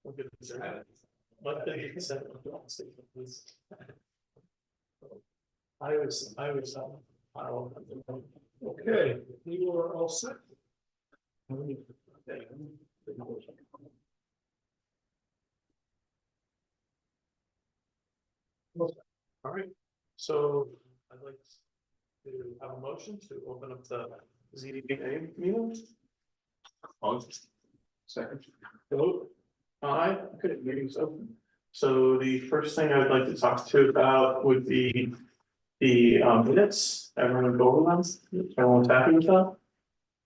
Look at this. Let the consent of the statement, please. I was, okay, you are all set. All right, so I'd like to have a motion to open up the ZBA meeting. Second. Vote. Aye, okay, meeting's open. So the first thing I'd like to talk to you about would be the minutes. Everyone go over them. Everyone's happy with that?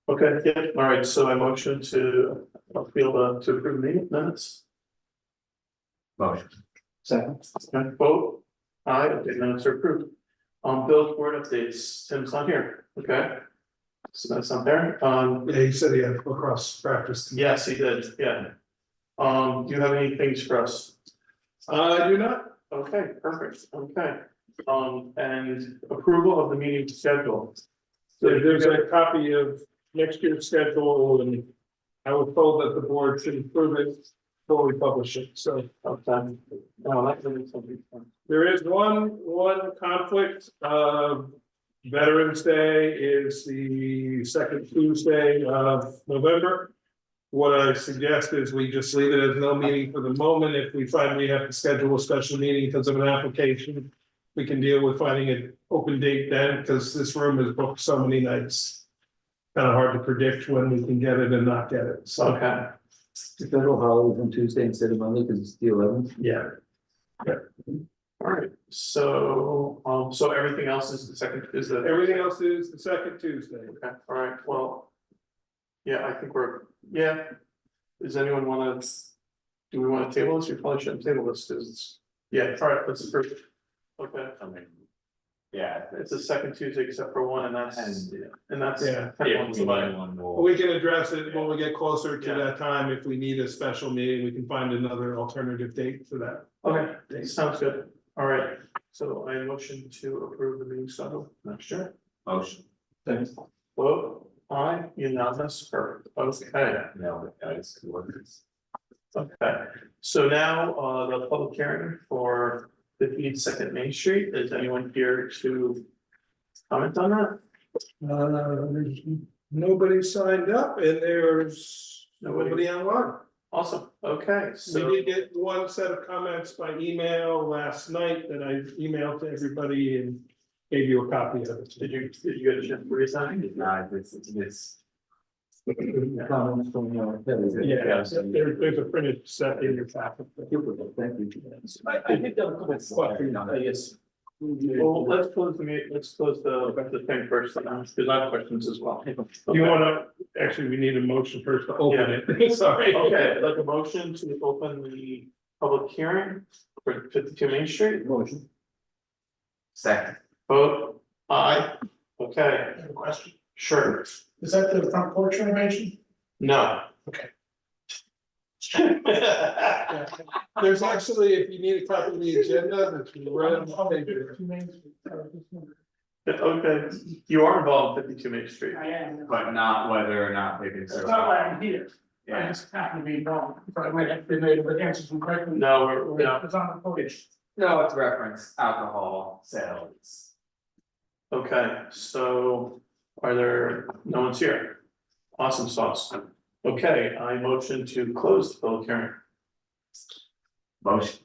Okay, yeah, all right, so I motion to approve the minutes. Motion. Second. Okay, vote. Aye, okay, minutes are approved. Bill's board updates, Tim's not here, okay? So that's not there, Yeah, he said he had lacrosse practice. yes, he did, yeah. Do you have any things for us? I do not. Okay, perfect, okay. And approval of the meeting schedule. So there's a copy of next year's schedule, and I was told that the board should approve it before we publish it, so. Okay. Oh, that's really something fun. There is one conflict, Veterans Day is the second Tuesday of November. What I suggest is we just leave it as no meeting for the moment. If we find we have to schedule a special meeting because of an application, we can deal with finding an open date then, because this room is booked so many nights. Kind of hard to predict when we can get it and not get it, so. Okay, The federal holiday on Tuesday instead of Monday because it's the 11th. Yeah. all right, so, so everything else is the second, is the. Everything else is the second Tuesday. Okay, all right, well. Yeah, I think yeah. Does anyone wanna, do we wanna table this? We probably shouldn't table this, because it's, yeah, all right, let's approve it. Okay, Yeah. it's the second Tuesday except for one, and that's. Yeah. We can address it when we get closer to Yeah. that time. If we need a special meeting, we can find another alternative date for that. Okay, sounds good, all right, so I motion to approve the meeting schedule next year. Motion. Thanks. Vote, aye, unanimous, perfect, okay. No, guys, workers. Okay, so now, the public hearing for 52nd Main Street, is anyone here to comment on that? There's nobody signed up and there's nobody online. Awesome, okay, We so, did get one set of comments by email last night that I emailed to everybody and gave you a copy of it. did you get a chance to resign? Nah, it's. Comments from, Yeah, there's a printed set in your packet. Thank you. I think that was Yes. Well, let's close the meeting, let's close the thing first, because I have questions as well. You wanna, actually, we need a motion first to open it, sorry. Okay, like a motion to open the public hearing for 52 Main Street, Motion. Second. vote, aye, okay, I have a question. sure, Is that the front porch renovation? no. Okay. There's actually, if you need a copy of the agenda, that's right on the paper. Okay, you are involved in 52 Main Street. I am. But not whether or not they can That's serve. not why I'm here. I Yeah. just happen to be involved, but I might have been able to answer some questions. No, we're, no, It's on the footage. No, it's reference alcohol sales. okay, so are there, no one's here? Awesome sauce. Okay, I motion to close the public hearing. Motion.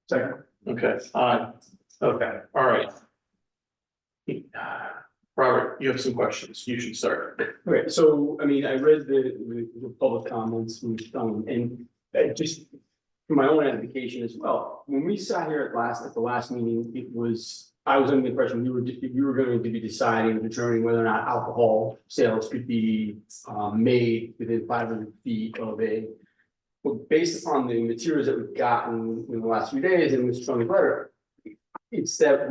Second. Okay, okay, all right. Robert, you have some questions, you should start. Okay, so, I mean, I read the public comments, and just for my own edification as well, when we sat here at the last meeting, it was, I was under the impression you were going to be deciding, determining whether or not alcohol sales could be made within 500 feet of a, well, based upon the materials that we've gotten in the last few days and Mr. Tony's letter, it's that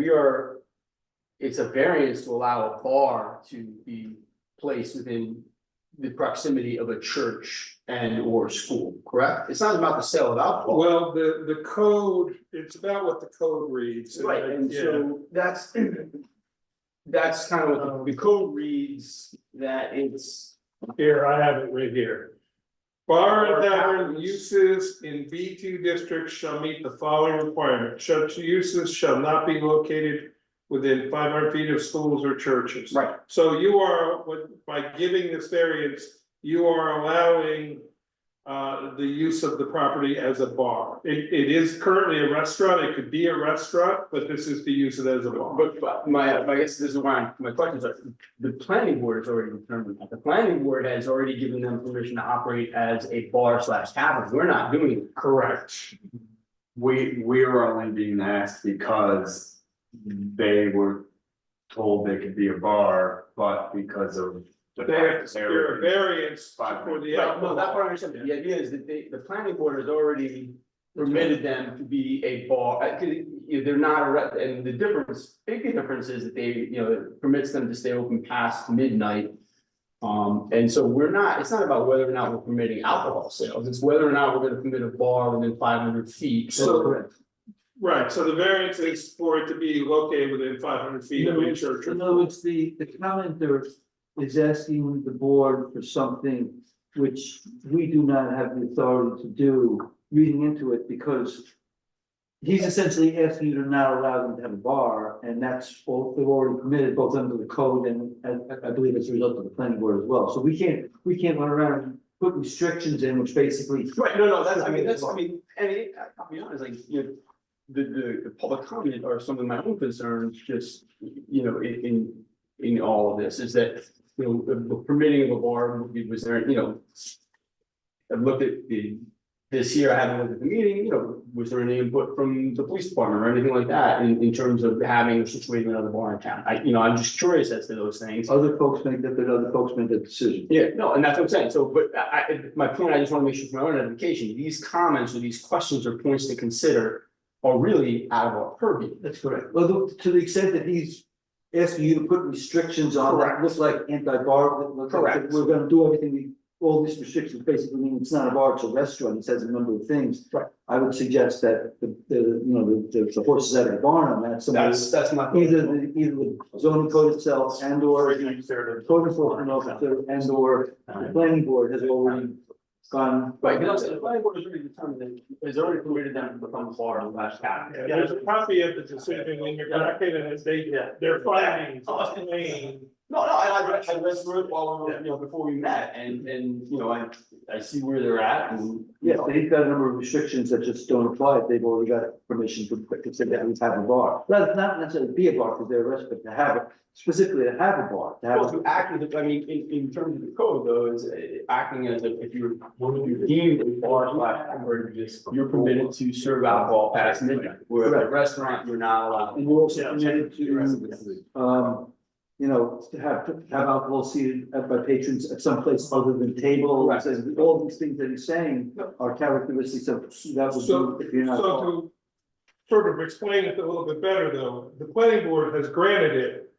it's a variance to allow a bar to be placed within the proximity of a church and or school, correct? It's not about the sale of alcohol. Well, the code, it's about what the code reads. Right, and Yeah. so that's kind of what the code reads, that it's Here, I have it right here. Bar and tavern uses in B2 districts shall meet the following requirements. Such uses shall not be located within 500 feet of schools or churches. Right. So you are, by giving this variance, you are allowing the use of the property as a bar. It is currently a restaurant, it could be a restaurant, but this is to use it as a bar. But I guess this is why my questions are, the planning board has already determined that, the planning board has already given them permission to operate as a bar/tavern, we're not doing it. Correct. We're only being asked because they were told they could be a bar, but because of. They have to secure a variance for the. Right, no, that's what I understand, the idea is that the planning board has already permitted them to be a bar, they're not and the difference, big difference is that they, it permits them to stay open past midnight. And so it's not about whether or not we're permitting alcohol sales, it's whether or not we're gonna permit a bar within 500 feet. So, right, so the variance is for it to be located within 500 feet of a church. In other words, the commenter is asking the board for something which we do not have the authority to do, reading into it, because he's essentially asking you to not allow them to have a bar, and that's all they've already permitted, both under the code and I believe as a result of the planning board as well. So we can't run around and put restrictions in, which basically. Right, no, and I'll be honest, like, the public comment or some of my own concerns, just, in all of this, is that, the permitting of a bar was there, I've looked at this year, I haven't looked at the meeting, was there any input from the police department or anything like that in terms of having a situation another bar in town? I'm just curious as to those things. Other folks make that, but other folks make that decision. Yeah, no, and that's what I'm saying, so, but my point, I just wanna make sure for my own edification, these comments or these questions or points to consider are really out of our purview. That's correct. Well, to the extent that he's asking you to put restrictions on that, Correct. looks like anti-bar. Correct. We're gonna do everything, all these restrictions basically mean it's not a bar, it's a restaurant, it says a number of things. Right. I would suggest that the horses out of the barn on that, somebody, That's my. either the zoning code itself and or the code enforcement officer and or the planning board has already gone. Right, because the planning board has already determined that, has already permitted them to become a bar in the last cap. Yeah, there's a copy of the decision in your packet, and their findings explain. No, I read through it while we were, before we met, and, I see where they're at, and. Yes, they've got a number of restrictions that just don't apply if they've already got permission to say that we have a bar. Not necessarily be a bar because they're a restaurant, but to have it, specifically to have a bar, to Well, have. to act as, in terms of the code, though, is acting as if you're deemed a bar/tavern, you're permitted to serve alcohol past midnight. Where at a restaurant, you're not allowed. And we're also permitted to have alcohol seated by patrons at some place other than table. Correct. And all these things that he's saying are characteristics of that would So, be if you're not. a so bar. to sort of explain it a little bit better, though, the planning board has granted it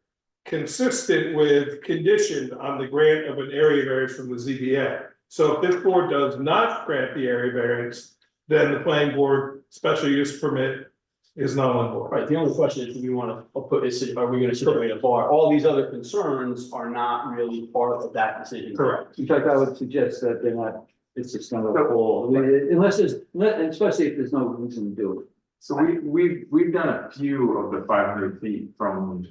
consistent with conditioned on the grant of an area variance from the ZBA. So if this board does not grant the area variance, then the planning board special use permit is null and void. Right, the only question is, do we wanna are we gonna situate a bar? All these other concerns are not really part of that decision. Correct. In fact, I would suggest that they're not, it's just not a whole, unless especially if there's no reason to do it. So we've done a few of the 500 feet from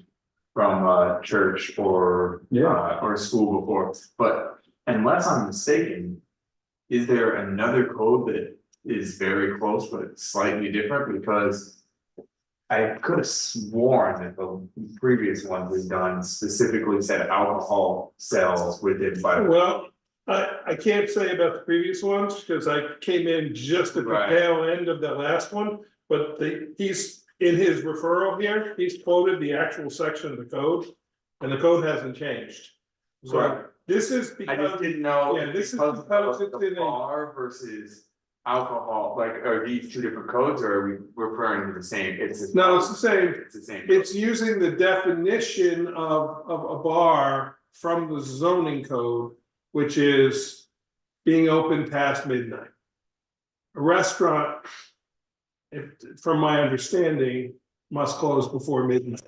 a church or a school before, but unless I'm mistaken, is there another code that is very close but slightly different? Because I could have sworn that the previous ones we've done specifically said alcohol sales within 500. Well, I can't say about the previous ones, because I came in just at the Right. tail end of that last one, but he's, in his referral here, he's quoted the actual section of the code, and the code hasn't changed. So Right. this is I just because, didn't know. yeah, this is because because of it's the in a- bar versus alcohol, like, are these two different codes or are we referring to the same? no, it's the same. It's the same. It's using the definition of a bar from the zoning code, which is being open past midnight. A restaurant, from my understanding, must close before midnight.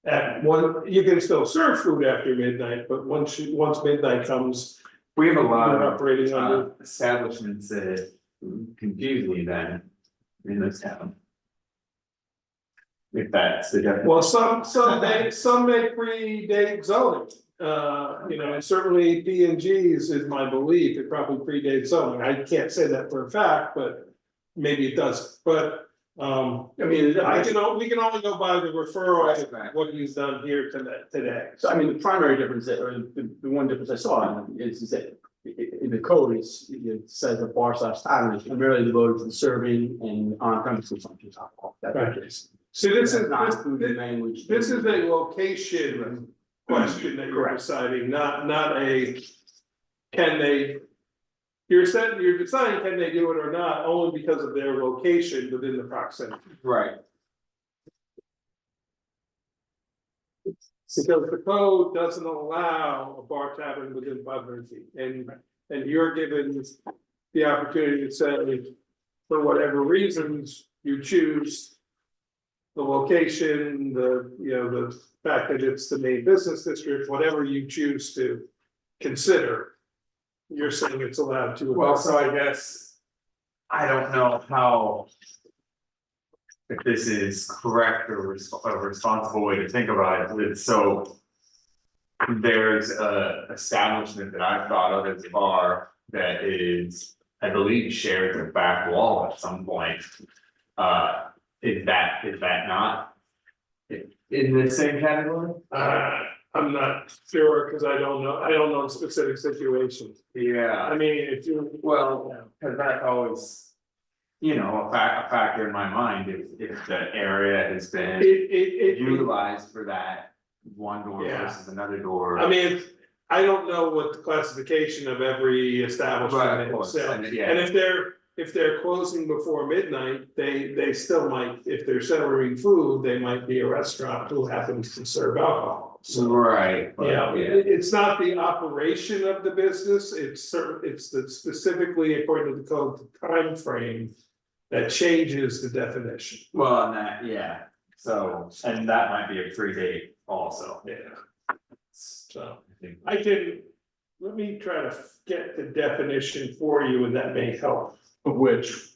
At one, you can still serve food after midnight, but once midnight comes, We have a lot We're of operating under. establishments that confuse me then in this town. If that's the definition. Well, some may predate zoning, and certainly P and G's is my belief, it probably predates zoning, I can't say that for a fact, but. Maybe it does, but, I mean, we can only go by the referral of what he's done here today. So I mean, the primary difference that, or the one difference I saw is that in the code, it says the bar/tavern is primarily devoted to the serving and on-premise consumption of alcohol. Right. So this is, Not including language. this is a location question that you're deciding, not a. Can they? You're deciding can they do it or not, only because of their location within the proximity. Right. Because the code doesn't allow a bar tavern within 500 feet, and you're given the opportunity to say, for whatever reasons, you choose. The location, the fact that it's the main business district, whatever you choose to consider. You're saying it's allowed to. Well, so I guess, I don't know how. If this is correct or a responsible way to think about it, so. There's a establishment that I've thought of as a bar that is, I believe, shared the back wall at some point. Is that not? In the same category? I'm not sure, because I don't know the specific situation. Yeah. I mean, if you. Well, cause that's always, a factor in my mind, if the area has been utilized for that. One door Yeah. versus another door. I mean, I don't know what the classification of every Right, establishment of course, is. and yeah. And if they're closing before midnight, they still might, if they're serving food, they might be a restaurant who happens to serve alcohol. So, Right. but yeah, it's not the operation of the business, it's the specifically according to the code, the time frame that changes the definition. Well, and that, yeah, so, and that might be a predate also. Yeah. So let me try to get the definition for you, and that may help. Of which,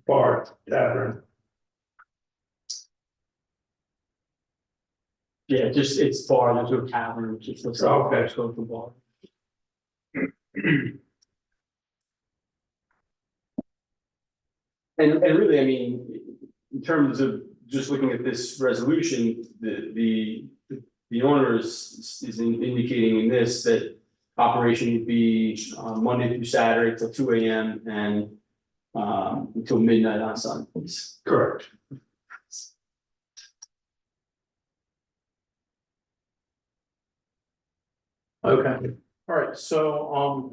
Bar, tavern. yeah, just it's bar, there's no tavern, just looks like. Okay. Let's go for bar. And really, I mean, in terms of just looking at this resolution, the owner is indicating in this that operation would be Monday through Saturday till 2 AM and until midnight on Sundays. Correct. Okay, all right, so,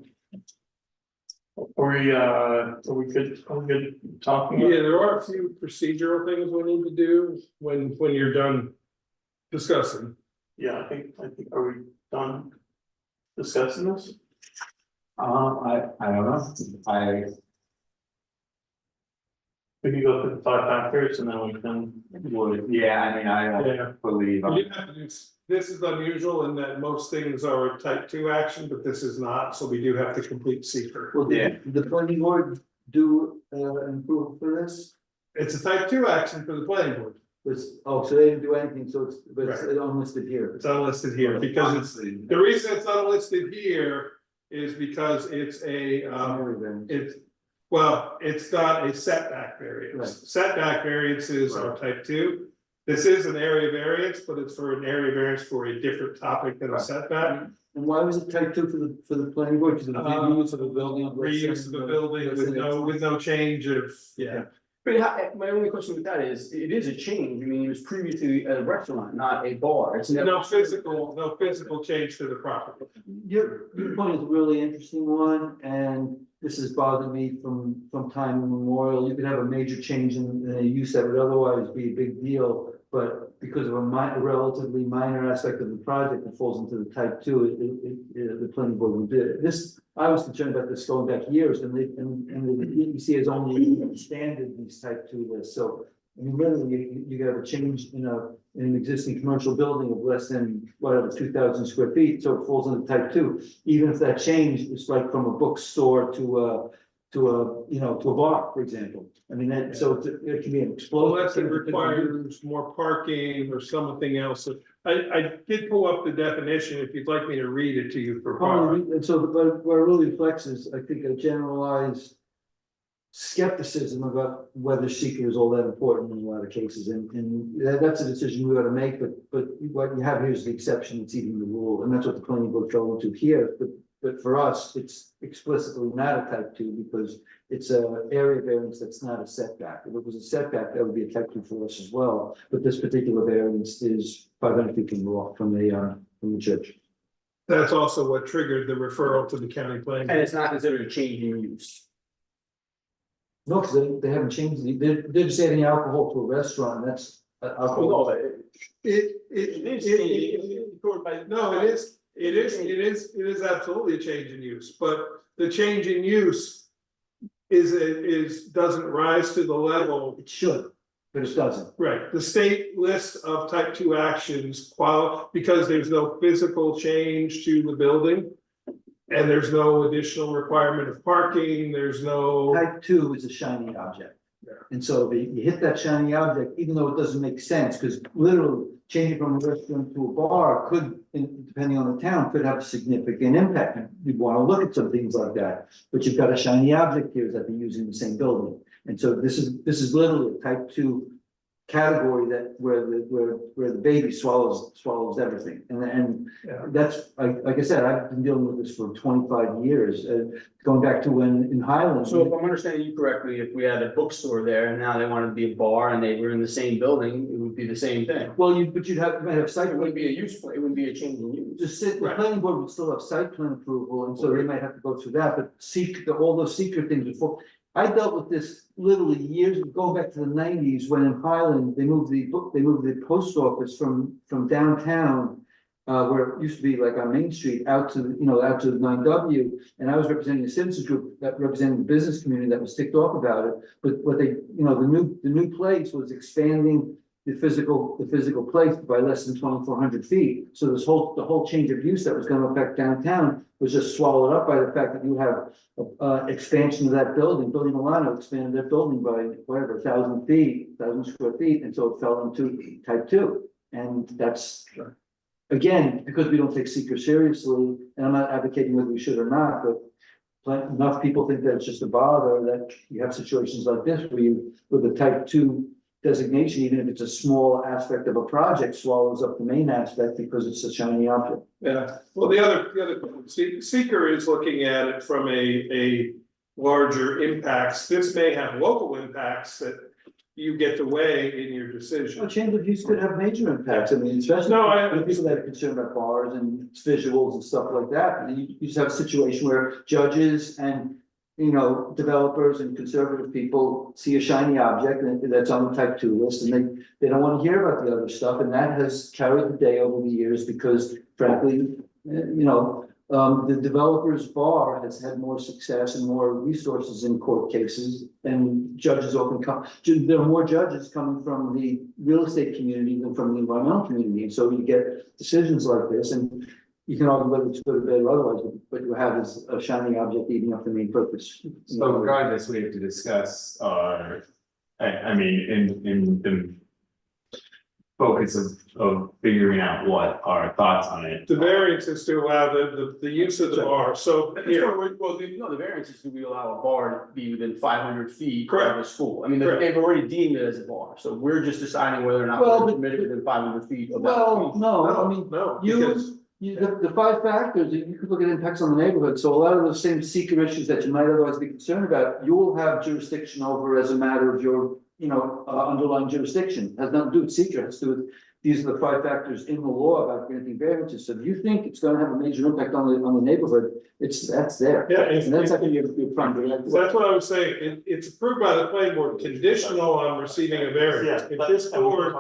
are we good talking? Mm-hmm. Yeah, there are a few procedural things we need to do when you're done discussing. Yeah, I think, are we done discussing this? I don't know, We can go through the 5 factors and then we can. yeah, I mean, I Yeah. don't believe. You have to do- This is unusual in that most things are a type 2 action, but this is not, so we do have to complete seeker. Well, Yeah. did the planning board do an approval for this? It's a type 2 action for the planning board, So they didn't do anything, so but it's Right. unlisted here. it's unlisted here, because it's, the reason it's unlisted here is because it's it's not a setback variance. Right. Setback variances are type 2. This is an area variance, but it's for an area variance for a different topic than a setback. And why was it type 2 for the planning board? Because of the reuse of the building? Reuse of the building with no change of, yeah. But my only question with that is, it is a change, I mean, it was previously a restaurant, not a bar, it's never. No physical change to the property. Your point is a really interesting one, and this has bothered me from time immemorial. You could have a major change in a use that would otherwise be a big deal, but because of a relatively minor aspect of the project that falls into the type 2, the planning board would do it. This, I was concerned about this going back years, and the DEC has only expanded these type 2 lists, so I mean, literally, you got a change in an existing commercial building of less than, whatever, 2,000 square feet, so it falls under type two. Even if that change is like from a bookstore to a, to a bar, for example. I mean, that, so it can be an Unless it explosive. requires more parking or something else. I did pull up the definition, if you'd like me to read it to you for. Probably, and so, but what it really reflects is, I think, a generalized skepticism about whether seeker is all that important in a lot of cases, and that's a decision we ought to make, but what you have here is the exception, it's even the rule, and that's what the planning board fell into here, but for us, it's explicitly not a type two, because it's a area variance that's not a setback. If it was a setback, that would be a type two for us as well, but this particular variance is 500 feet from the church. That's also what triggered the referral to the county planning. And it's not considered a change in use. No, because they haven't changed, they're just adding alcohol to a restaurant, that's alcohol. Well, no, No, it is absolutely a change in use, but the change in use doesn't rise to the level. It should, but it doesn't. Right, the state list of type two actions because there's no physical change to the building. And there's no additional requirement of parking, there's no. Type two is a shiny object. Yeah. And so you hit that shiny object, even though it doesn't make sense, because literally changing from a restaurant to a bar could, depending on the town, could have a significant impact. You'd want to look at some things like that, but you've got a shiny object here that they're using the same building. And so this is literally a type two category that where the baby swallows everything. And Yeah. that's, like I said, I've been dealing with this for 25 years, going back to when in Highland. So if I'm understanding you correctly, if we had a bookstore there and now they wanted to be a bar and they were in the same building, it would be the same thing. Well, you might have site. It wouldn't be a use, it wouldn't be a change in use. The Right. planning board would still have site plan approval, and so they might have to go through that, but all those secret things before. I dealt with this literally years, going back to the 90s, when in Highland, they moved the post office from downtown. Where it used to be like on Main Street out to the 9W, and I was representing a citizens group that represented the business community that was ticked off about it. But what they, the new place was expanding the physical place by less than 2,400 feet. So the whole change of use that was going to affect downtown was just swallowed up by the fact that you have expansion of that building. Building Milano expanded their building by whatever 1,000 square feet, and so it fell into type two. And that's again, because we don't take seeker seriously, and I'm not advocating whether we should or not, but enough people think that it's just a bother, that you have situations like this where you, with a type two designation, even if it's a small aspect of a project, swallows up the main aspect because it's a shiny object. Yeah, well, the other, seeker is looking at it from a larger impacts. This may have local impacts that you get to weigh in your decision. Well, change of use could have major impacts, I mean, especially for people that are concerned about bars and visuals and stuff like that. And you just have a situation where judges and, developers and conservative people see a shiny object and that's on the type two list, and they don't want to hear about the other stuff, and that has carried the day over the years because frankly, the developer's bar has had more success and more resources in court cases, and judges often there are more judges coming from the real estate community than from the environmental community, and so you get decisions like this, and you can argue whether it's good or bad or otherwise, but what you have is a shiny object eating up the main purpose. So regardless, we have to discuss, in the focus of figuring out what our thoughts on it. The variance is to allow the use of the bar, so here, The variance is to we allow a bar to be within 500 feet Correct. of a school. I mean, Correct. they've already deemed it as a bar, so we're just deciding whether or not Well, we're but- permitted within 500 feet of that. Well, no, I mean, no, because. the 5 factors, you could look at impacts on the neighborhood, so a lot of those same seeker issues that you might otherwise be concerned about, you will have jurisdiction over as a matter of your, underlying jurisdiction. Has nothing to do with seeker, it has to do with, these are the 5 factors in the law about granting variances, so if you think it's gonna have a major impact on the neighborhood, that's there. Yeah, And that's actually your prime. So that's what I was saying, it's approved by the planning board, conditional on receiving a variance. If this board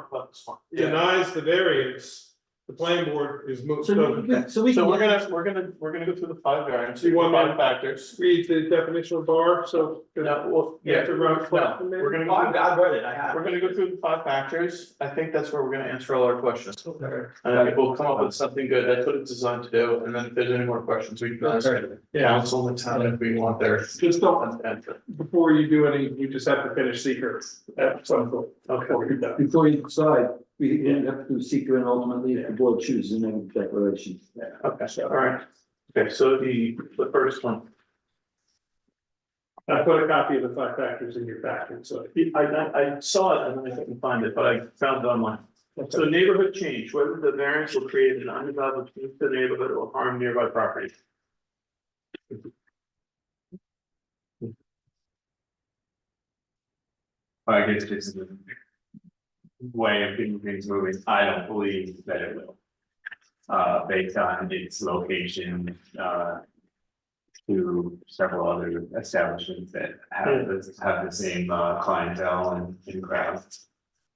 denies the variance, the planning board is moved, So we So can. we're gonna go through the five variants, So you want five me- factors. read the definition of bar, so. No, well, You have to run a no, question, maybe? we're gonna Oh, I've, go, I've read it, I have. we're gonna go through the five factors. I think that's where we're gonna answer all our questions. Okay. And I think we'll come up with something good. That's what it's designed to do. And then if there's any more questions, we can ask council and town if we want their. Just don't, before you do any, you just have to finish secret at some point. Okay. Before you're done. Before you decide, we have to do seeker and ultimately if the board chooses to make a declaration. Okay, all right. Okay, so the first one, I put a copy of the five factors in your packet, so. I saw it and then I couldn't find it, but I found it online. So neighborhood change, whether the variance will create an undesirable change to the neighborhood or harm nearby property. I guess it's a way of getting things moving. I don't believe that it will. Based on its location, to several other establishments that have the same clientele and crowd. It's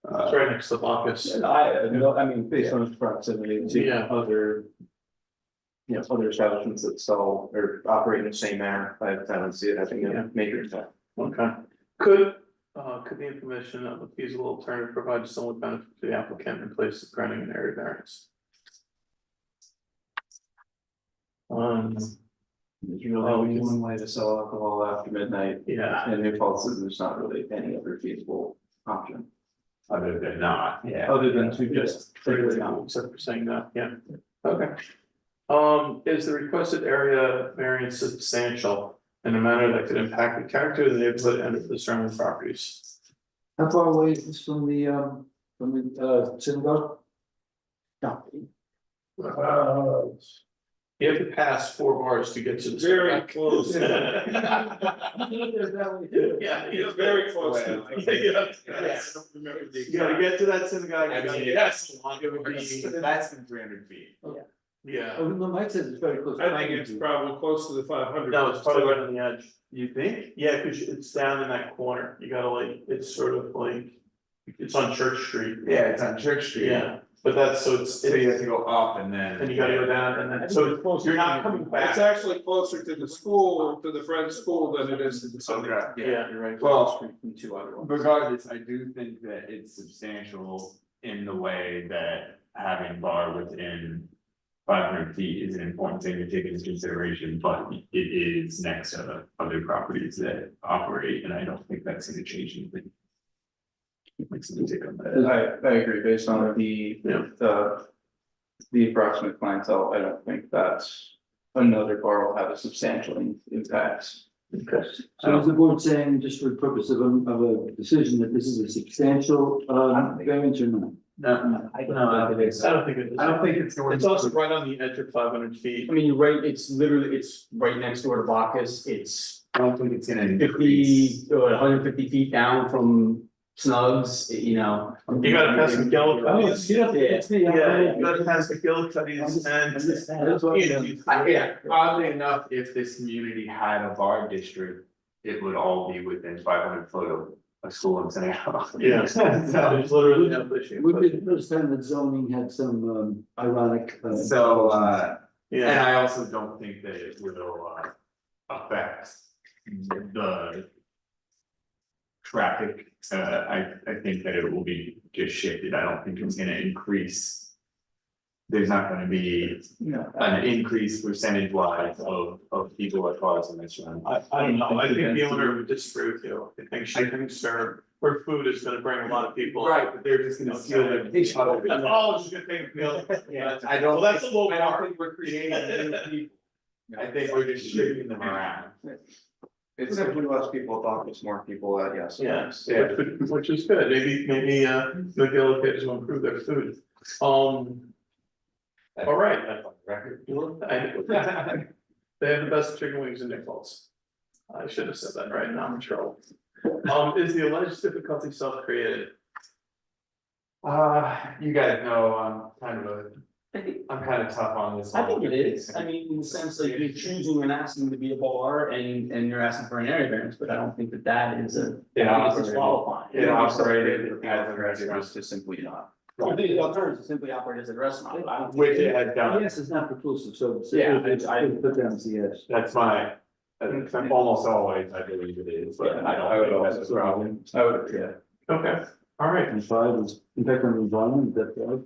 right next to Bacchus. I mean, based on its proximity to Yeah. other. You know, other establishments that sell or operate in the same manner, I don't see it having Yeah. a major impact. Okay. Could the information of a feasible alternative provide somewhat benefit to the applicant in place of granting an area variance? You know, only one way to sell alcohol after midnight, Yeah, and New Paltz says there's not really any other feasible option. Other than not, yeah. Other than to just figure it out. except for saying that, yeah, okay. Is the requested area variance substantial in a manner that could impact the character of the neighborhood and of the surrounding properties? How far away is this from the synagogue? No. You have to pass 4 bars to get to the. Very synagogue. close. Yeah, It's very close. Yeah. I don't remember the You gotta get to that synagogue. you I gotta mean, get- yes. It would be- Less than 300 feet. Yeah, Oh, no, Mike says it's very close. I think it's probably close to the 500. no, it's probably right on the edge. You think? Yeah, cause it's down in that corner. You gotta like, it's sort of like, it's on Church Street. Yeah, it's on Church Street. Yeah, but that's, so it's, So you have to go up and then. and you gotta go down and then, so you're not coming It's back. actually closer to the school, to the Friends school than it is to the Sunday. Okay. Yeah, You're right. Well, From two other ones. Regardless, I do think that it's substantial in the way that having bar within 500 feet is an important thing to take into consideration, but it is next to other properties that operate, and I don't think that's gonna change anything. Makes me take on that. I agree, based on the, Yeah. the approximate clientele, I don't think that another bar will have a substantial impact. Okay. So is the board saying, just for the purpose of a decision, that this is a substantial variance or not? No, I don't think it is. I don't think it is. I don't think it's going. It's also right on the edge of 500 feet. I mean, you're right, it's literally, it's right next door to Bacchus, it's I don't think it's gonna 50 increase. or 150 feet down from Snugs, you know. You gotta pass the Gillicuddy's. Yeah. Yeah, you gotta pass the Gillicuddy's and. That's what I'm Yeah, oddly enough, if this community had a bar district, it would all be within 500 foot of a school in San Diego. Yeah, So- there's literally no issue. Would be the first time that zoning had some ironic. So, and Yeah, I also don't think that it will affect the traffic. I think that it will be just shifted. I don't think it's gonna increase. There's not gonna be an increase percentage wise of people at bars in this room. I don't know, I think the owner would disagree with you. I think she thinks her food is gonna bring a lot of people. Right, but they're just gonna steal their. That's all she's gonna take. Yeah, I don't. Well, that's a little I don't bar. think we're creating new people. I think we're just shifting them around. It's simply less people talk, it's more people, yes. Yes, Yeah. which is good. Maybe the Gillicuddy's will improve their food. All right. Record. They have the best chicken wings in Nick Falls. I should have said that right now, I'm in trouble. Is the alleged difficulty self-created? You guys know, I'm kind of tough on this. I think it is, I mean, in the sense that you're choosing and asking to be a bar and you're asking for an area variance, but I don't think that that is a. It I think it's operated- disqualifying. It operated as a residence. To simply not. The alternative is simply operate as a restaurant. I don't- Which it had done, Yes, it's not preclusive, so. Yeah, I put down as a yes. that's my, almost always, I believe it is, but I don't think that's a problem. I would, yeah. Okay, all right. And five is impact on the environment, is that right?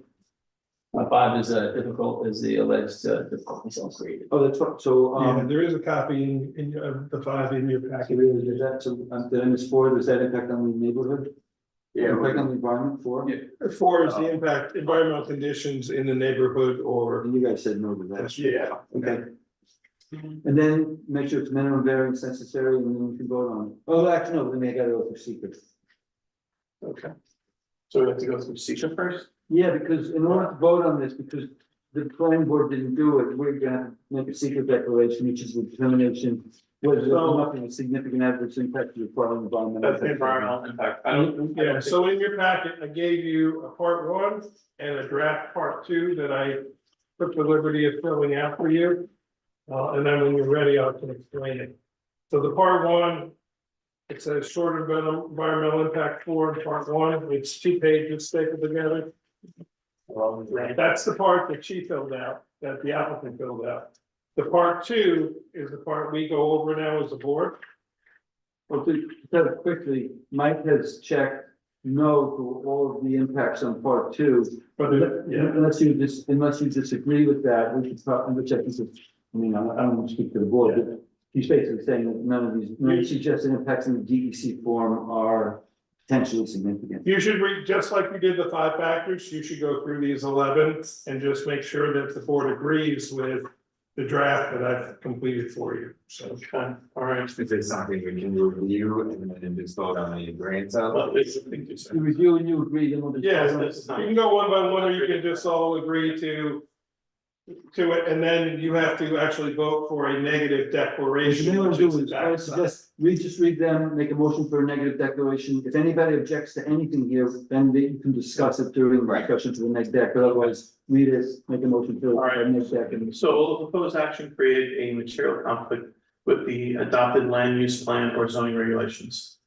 Five is difficult, is the alleged difficulty self-created. Oh, that's right, so, Yeah, there is a copy in the five in your packet. is that, so, did I miss four, does that impact on the neighborhood? Yeah, Impact on the environment, four? Yeah. Four is the impact, environmental conditions in the neighborhood or. And you guys said no to that. yeah, Okay. And then make sure it's minimum variance necessary, and then we can vote on it. Oh, actually, no, then they gotta go through secret. Okay. So we have to go through secret first? Yeah, because in order to vote on this, because the planning board didn't do it, we're gonna have to make a secret declaration, which is the determination. Whether there's nothing of significant adverse impact to the following environmental. That's the environmental impact. I don't. Yeah, so in your packet, I gave you a part one and a draft part two that I took the liberty of filling out for you. And then when you're ready, I can explain it. So the part one, it says short environmental impact form, part one, it's 2 pages stapled together. That's the part that she filled out, that the applicant filled out. The part two is the part we go over now as a board. Well, to tell it quickly, Mike has checked no to all of the impacts on part two. But Unless you disagree with that, we should probably, which I think is, I mean, I don't want to speak to the board, but he's basically saying that none of suggested impacts in the DEC form are potentially significant. you should read, just like you did the 5 factors, you should go through these 11 and just make sure that the board agrees with the draft that I've completed for you, so. Okay, all right. if it's something we can review and then just vote on the grants out. Well, it's, I think it's. You review and you agree, then we'll just. Yes, this is not- you can go one by one, or you can just all agree to it, and then you have to actually vote for a negative What declaration. you want which to is do the is, I would backside. suggest, just read them, make a motion for a negative declaration. If anybody objects to anything here, then you can discuss it during the discussion to the next deck, but otherwise, read it, make a motion for All right. the next deck. And So will the proposed action create a material conflict with the adopted land use plan or zoning regulations?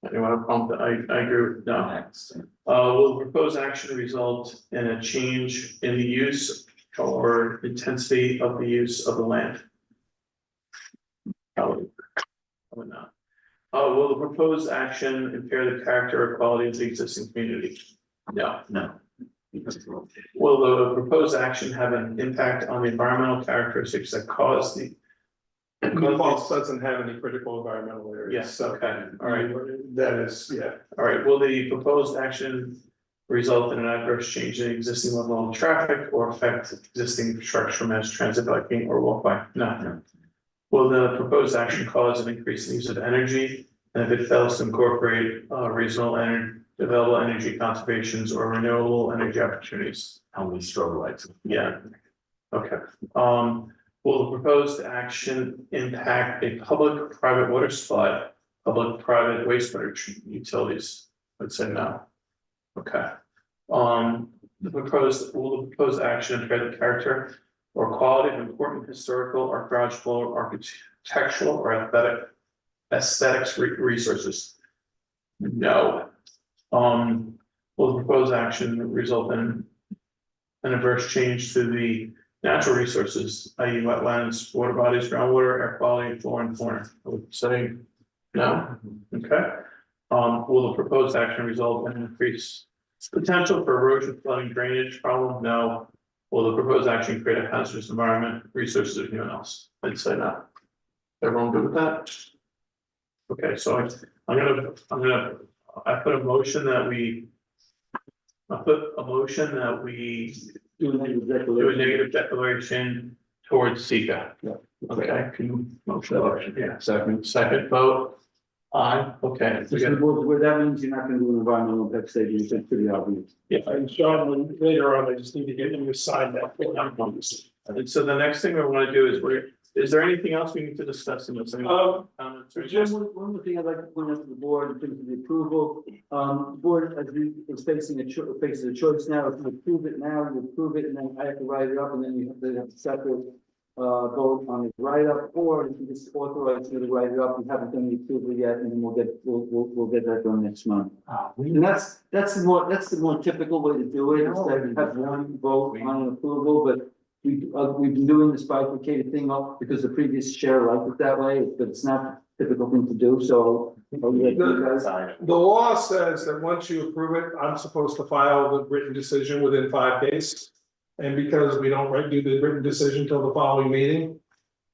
Anyone have a problem? I agree with, no. Will the proposed action result in a change in the use or intensity of the use of the land? Probably not. Will the proposed action impair the character or quality of the existing community? No. Will the proposed action have an impact on the environmental characteristics that cause the? The false doesn't have any critical environmental areas. Yes, okay, all right, That is, yeah. all right, will the proposed action result in an adverse change in the existing level of traffic or affect existing infrastructure, mass transit, biking or walkway? No. Will the proposed action cause an increase in use of energy? And if it fails to incorporate reasonable available energy conservations or renewable energy opportunities? How many strobe lights? Yeah. Okay, will the proposed action impact a public-private water supply, public-private wastewater utilities? I'd say no. Okay. Will the proposed action impair the character or quality of important historical, archaeological, architectural, or aesthetics resources? No. Will the proposed action result in an adverse change to the natural resources, i.e. wetlands, water bodies, groundwater, air quality, flora and fauna? I would say no. Okay. Will the proposed action result in an increased potential for erosion, flooding, drainage problem? No. Will the proposed action create a hazardous environment, resources, or anyone else? I'd say no. Everyone good with that? Okay, so I put a motion that we. do a negative Do a declaration. negative declaration towards Sika. Yeah. Okay, can you motion, yeah, second vote, aye, okay. we Just got- the board, where that means you're not gonna do an environmental impact statement, it's pretty obvious. Yeah, and Sean, later on, I just need to get you to sign that. And so the next thing we wanna do is there anything else we need to discuss in this? Any comments or- Just one more thing I'd like to point out to the board in terms of the approval, board, as we is facing faces a choice now, if you approve it now, you approve it, and then I have to write it up, and then you have to separate. vote on the write-up, or if you just authorize you to write it up, we haven't done the approval yet, and we'll get that done next month. And that's the more typical way to do it, instead of have one vote on an approval, but we've been doing this bifurcated thing up because the previous chair liked it that way, but it's not a typical thing to do, so. The law says that once you approve it, I'm supposed to file the written decision within 5 days. And because we don't do the written decision till the following meeting,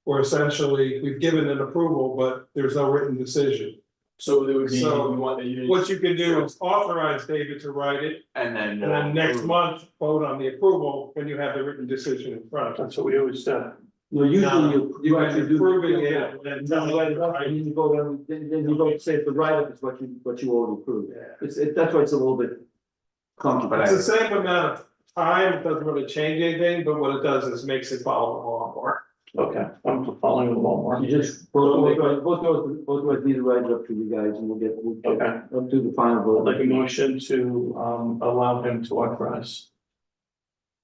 we're essentially, we've given an approval, but there's no written decision. So there would be, So, you want the. What you can do is authorize David to write it, And then. and then next month, vote on the approval when you have the written decision in front. That's what we always do. No, usually you By actually do. approving it, and Then you write it up, and then you vote on, then you vote, say if the write-up is what you already approved. That's why it's a little bit complicated. It's the same amount of time, it doesn't really change anything, but what it does is makes it follow the law more. Okay, I'm following the law more. You just, both of us need to write it up to you guys, and we'll get, Okay. up to the final I'd vote. like a motion to allow him to authorize.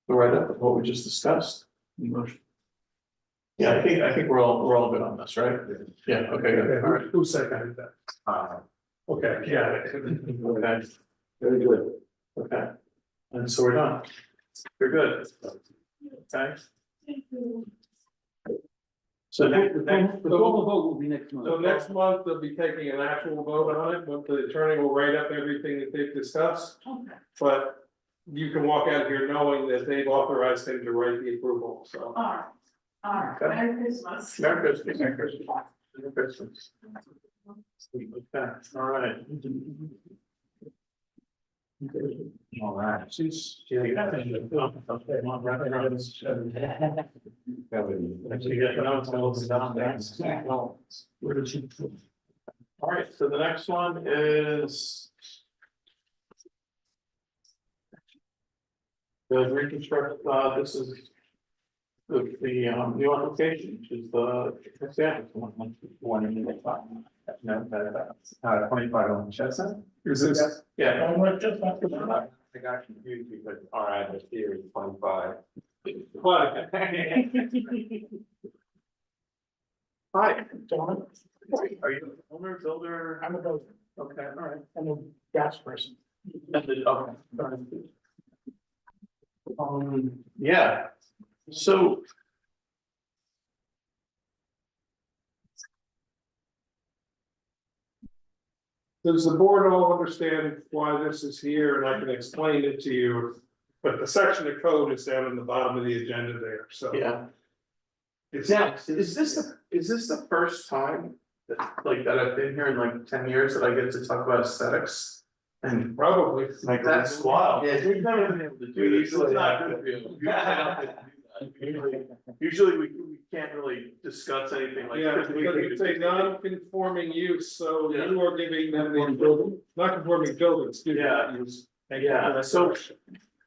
The write-up of what we just discussed. Motion. Yeah, I think we're all good on this, right? Yeah, okay, good, all right. Who seconded that? Okay, yeah. Okay, Very good. okay. And so we're done. We're good. Okay. So The formal vote will be next month. So next month, they'll be taking an actual vote on it, but the attorney will write up everything that they've discussed. But you can walk out here knowing that they've authorized him to write the approval, so. Alright, Merry Christmas. Merry Christmas. Merry Christmas. Merry Christmas. Okay, all right. All right. Yeah, you have to- okay, come on, wrap it around this. Actually, yeah, no, it's gonna look down there. Where did you? All right, so the next one is. The reconstruct, this is. The new application, which is what's that? One in the five. No, 25 on Chestnut? Is this, Yeah. I went just after that. I got confused because, all right, the theory is 25. what? Hi, John, are you the owner, builder? I'm a builder, Okay, all right. I'm a gas person. Okay. Yeah, so. Does the board all understand why this is here, and I can explain it to you, but the section of code is down in the bottom of the agenda there, so. Yeah, It's, now, is this the first time that, like, that I've been here in like 10 years that I get to talk about aesthetics? And probably, like, that's wild. Yeah, we've never been able to do Dude, this. it's not good for you. Usually we can't really discuss anything like. yeah, this. because it's a non-conforming use, so Yeah. you are giving them the non-conforming building, excuse me. Yeah. use. Thank you for Yeah, that so- correction.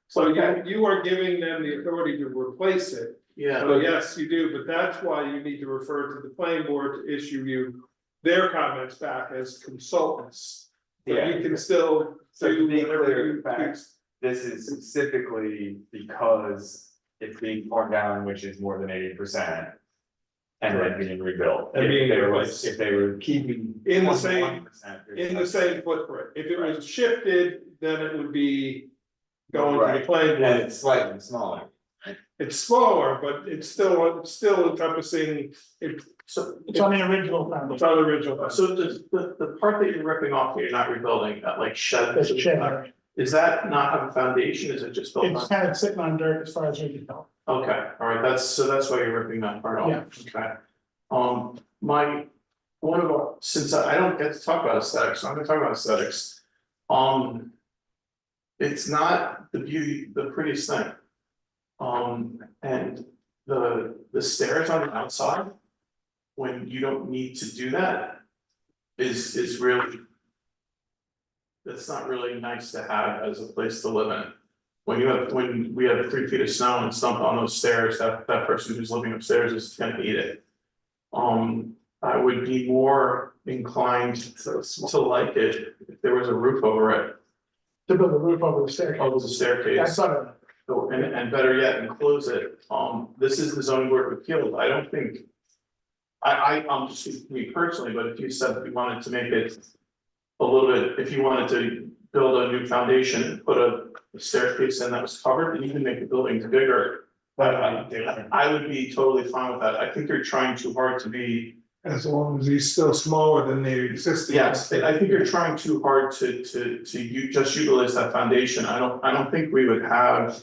So you are giving them the authority to replace it. Yeah, So yes, you do, but that's why you need to refer to the planning board to issue you their comments back as consultants. So you can still So to do be whatever clear, you facts, this is specifically because it's being torn down, which is more than 80%. And then being rebuilt. And being If they were, replaced. if they were keeping. In the same- 21%, in the same footprint. If it was shifted, then it would be going to Right. the planning And board. it's slightly smaller. It's smaller, but it's still encompassing, so, It's on the original it's foundation. on the original. so the part that you're ripping off, here, you're not rebuilding, that like shed. There's a shed there. Is that not have a foundation, is it just built It's on? kind of sitting on dirt as far as you can tell. Okay, all right, that's why you're ripping that part Yeah. off, okay. One of our, since I don't get to talk about aesthetics, so I'm gonna talk about aesthetics. It's not the beauty, the prettiest thing. And the stairs on the outside. When you don't need to do that. Is really. That's not really nice to have as a place to live in. When we have 3 feet of snow and stump on those stairs, that person who's living upstairs is gonna eat it. I would be more inclined to like it if there was a roof over it, To build a roof over the staircase. over the I staircase. saw that. and better yet, enclose it, this is the zoning board of appeals, I don't think. I'm just speaking for me personally, but if you said that you wanted to make it a little bit, if you wanted to build a new foundation and put a staircase in that was covered, and you can make the buildings bigger. I would be totally fine with that, I think you're trying too hard to be. As long as he's still smaller than the existing. Yes, I think you're trying too hard to just utilize that foundation, I don't think we would have.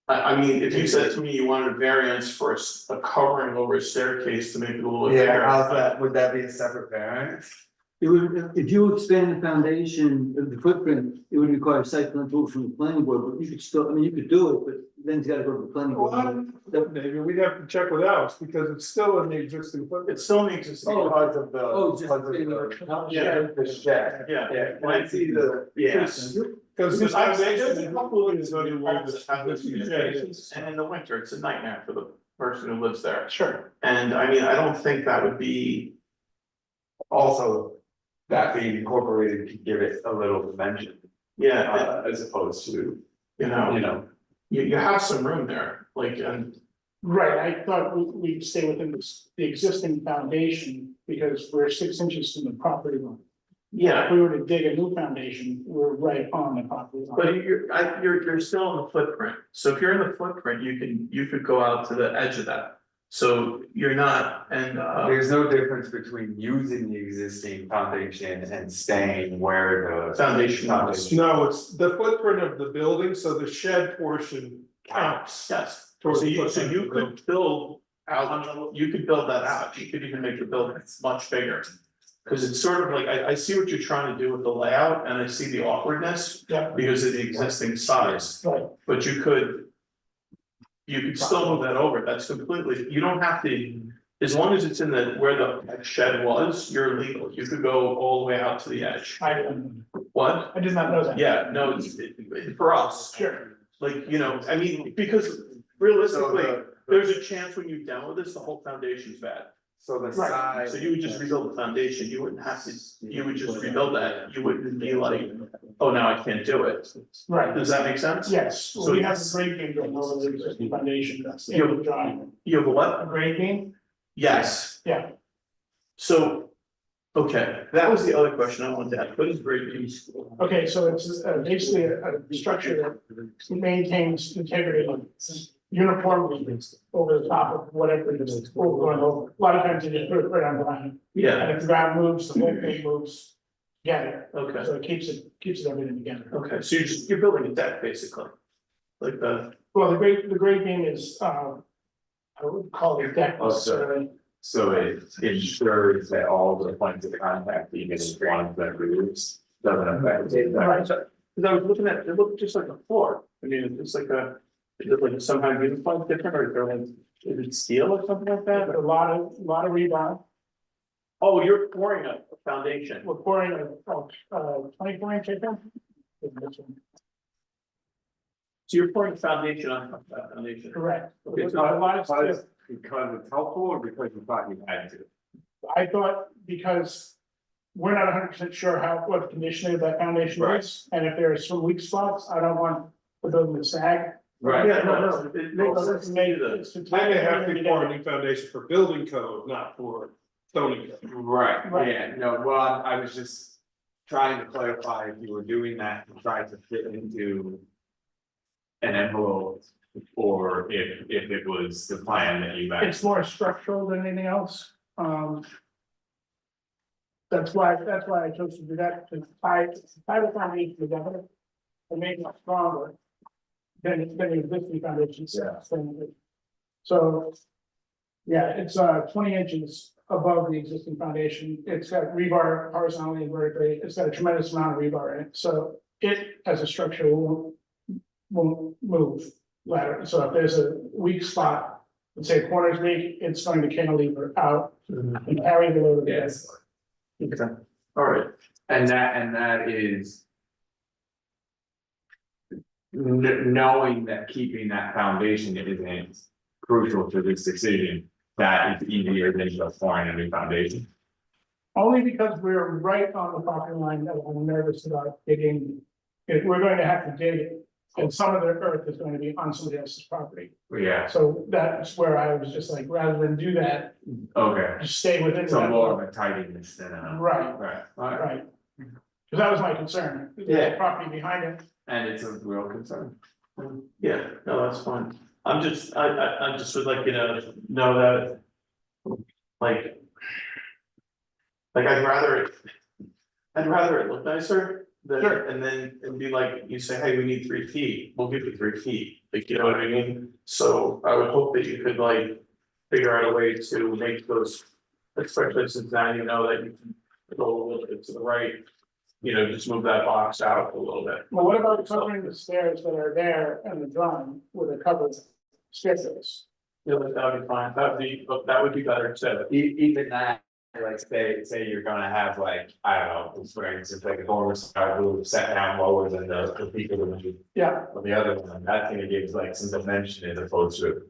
I mean, if you said to me you wanted variance for a covering over a staircase to make it a little bit bigger. Yeah, how's that, would that be a separate variance? It would, if you expand the foundation, the footprint, it would require site plan approval from the planning board, but you could still, I mean, you could do it, but then it's gotta go to the planning board. Well, maybe we'd have to check with Alex, because it's still in the existing footprint. It's still in the existing. Because of the. Oh, just, because of the shed. Yeah. Yeah, when I see the, yeah. Because Because the I've said foundation there's a is couple of is only these where homes that have this the. and in the winter, it's a nightmare for the person who lives there. Sure. And I mean, I don't think that would be, Also, that being incorporated could give it a little dimension, yeah, as opposed to, you know, you know. you have some room there, like, and. Right, I thought we'd stay within the existing foundation because we're 6 inches from the property line. Yeah, If we were to dig a new foundation, we're right on the property line. but you're still in the footprint, so if you're in the footprint, you could go out to the edge of that. So you're not, and There's no difference between using the existing foundation and staying where the. Foundation was. No, it's the footprint of the building, so the shed portion counts. yes, towards so the you footprint of the building. could build out, you could build that out, you could even make the building much bigger. Cause it's sort of like, I see what you're trying to do with the layout, and I see the awkwardness Yeah, because of the existing size, right, but you could. You could still move that over, that's completely, you don't have to, as long as it's in the, where the shed was, you're legal, you could go all the way out to the edge. I What? did not know that. Yeah, no, for us, Sure, like, I mean, because realistically, So there's a chance when you demo this, the whole foundation's bad. So the Right. side. So you would just rebuild the foundation, you wouldn't have to, you would just rebuild that, you wouldn't be like, oh, now I can't do it. right, Does that make sense? yes, So we have a it's- grade beam going over the existing foundation, that's in You- the drawing. You have a A what? grade beam, Yes. yeah, So, okay, that was the other question I wanted to ask, what is grade B? okay, so it's basically a structure that maintains integrity uniformly over the top of whatever it is going over. A lot of times you just put it right on the line, Yeah, and if the ground moves, the whole thing moves together, okay, so it keeps everything together. okay, so you're building a deck, basically. Like Well, the grade beam is, I would call it deck, Oh, so- So it ensures that all the points of contact, even if one of them moves, doesn't affect it. Right. Cause I was looking at, it looked just like a floor, I mean, it's like is it like somehow uniform different, or they're like, is it steel or something like that? a lot of rebar. Oh, you're pouring a foundation, We're pouring a 24-inch, I think. so you're pouring a foundation on top of that foundation. Correct. Okay, A lot of stuff. Because it's helpful or because you thought you had to? I thought because we're not 100% sure what the condition of that foundation is, and if there are some weak spots, I don't want the building to sag. Yeah, no, it makes sense to me that. It's to I may have to tie pour a everything new foundation for building code, not for zoning code. Right, Right. yeah, no, well, I was just trying to clarify if you were doing that to try to fit into an envelope, or if it was the plan that you together. had. It's more structural than anything else. That's why I chose to do that, to tie the foundation together and make it stronger than the existing foundation. Yeah. So, yeah, it's 20 inches above the existing foundation. It's got rebar horizontally and vertically. It's got a tremendous amount of rebar in it, so it as a structure won't move laterally. So if there's a weak spot, let's say a corner's weak, it's going to cantilever out and carry the load. Yes, Okay, all right, and that is. Knowing that keeping that foundation isn't crucial to this decision, that is easier than just pouring a new foundation. Only because we're right on the property line that I'm nervous about digging. If we're going to have to dig And some of the earth is going to be on somebody else's property. Yeah, So that's where I was just like, rather than do that, okay, just stay within so that. more of a tidiness than a. Right, Right, alright, right. Cause that was my concern, the Yeah. property behind it. and it's a real concern. Yeah, no, that's fine. I just would like you to know that. Like. Like I'd rather it look nicer than, Sure. and then it'd be like, you say, hey, we need 3 feet, we'll give you 3 feet, like, you know what I mean? So I would hope that you could like figure out a way to make those, especially since now you know that you can go a little bit to the right. You know, just move that box out a little bit. Well, what about covering the stairs that are there and the drawing with a covered staircase? Yeah, that would be fine, that would be better too. Even that, like, say you're gonna have like, I don't know, for instance, like a dormer style roof set down lower than the peak of the. Yeah, Or the other one, that's gonna give like some dimension as opposed to.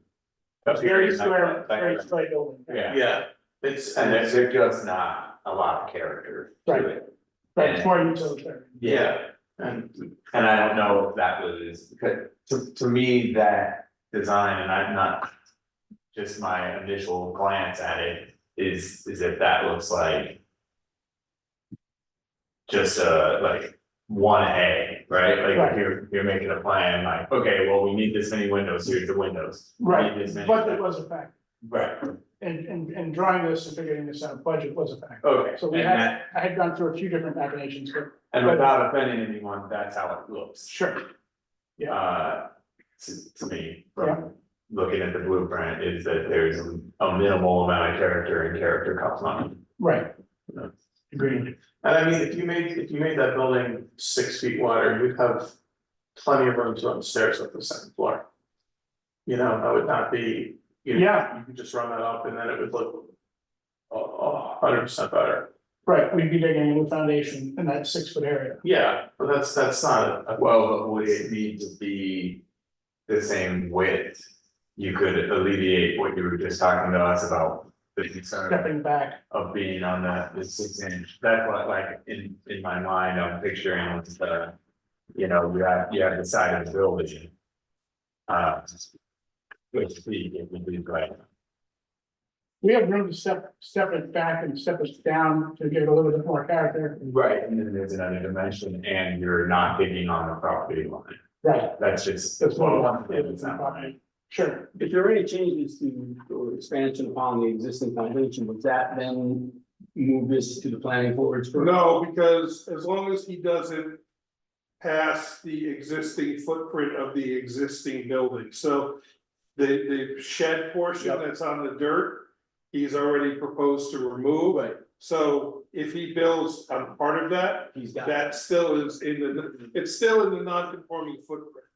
very square, very straight building. Yeah, Yeah, it's, and and there's it's, just not a lot of character to Right. it. Right, it's more utilitarian. yeah, and And I don't know if that was, because to me, that design, and I'm not. Just my initial glance at it is if that looks like. Just like 1A, right? Like Right. you're making a plan, like, okay, well, we need this many windows, here's the windows. We Right, need this many- but it was a fact, Right, and drawing this and figuring this out, budget was a fact. okay, So we and had, that, I had gone through a few different machinations, but and without offending anyone, that's how it looks. sure, To me, from looking at the blueprint, is that there's a minimal amount of character and character costs money. right. Yeah. Agreed. And I mean, if you made that building 6 feet wider, you'd have plenty of room to run stairs up the second floor. You know, that would not be, you know, Yeah. you could just run that up and then it would look 100% better. Right, we'd be digging a new foundation in that 6 foot area. Yeah, but that's not a, Well, but would it need to be the same width? You could alleviate what you were just talking to us about, the concern Stepping back, of being on the 6 inch. That's what, like, in my mind, I'm picturing, you know, you have the side of the building. Which it would be like, we have room to step it back and step us down to give it a little bit more character. right, and then there's another dimension, and you're not digging on the property line. Right, That's just. that's one well, of the, sure. If there are any changes to or expansion upon the existing foundation, would that then move this to the planning boards for? No, because as long as he doesn't pass the existing footprint of the existing building, so the shed portion that's on the dirt, he's already proposed to remove. Right. So if he builds on part of that, He's got. that still is it's still in the non-conforming footprint.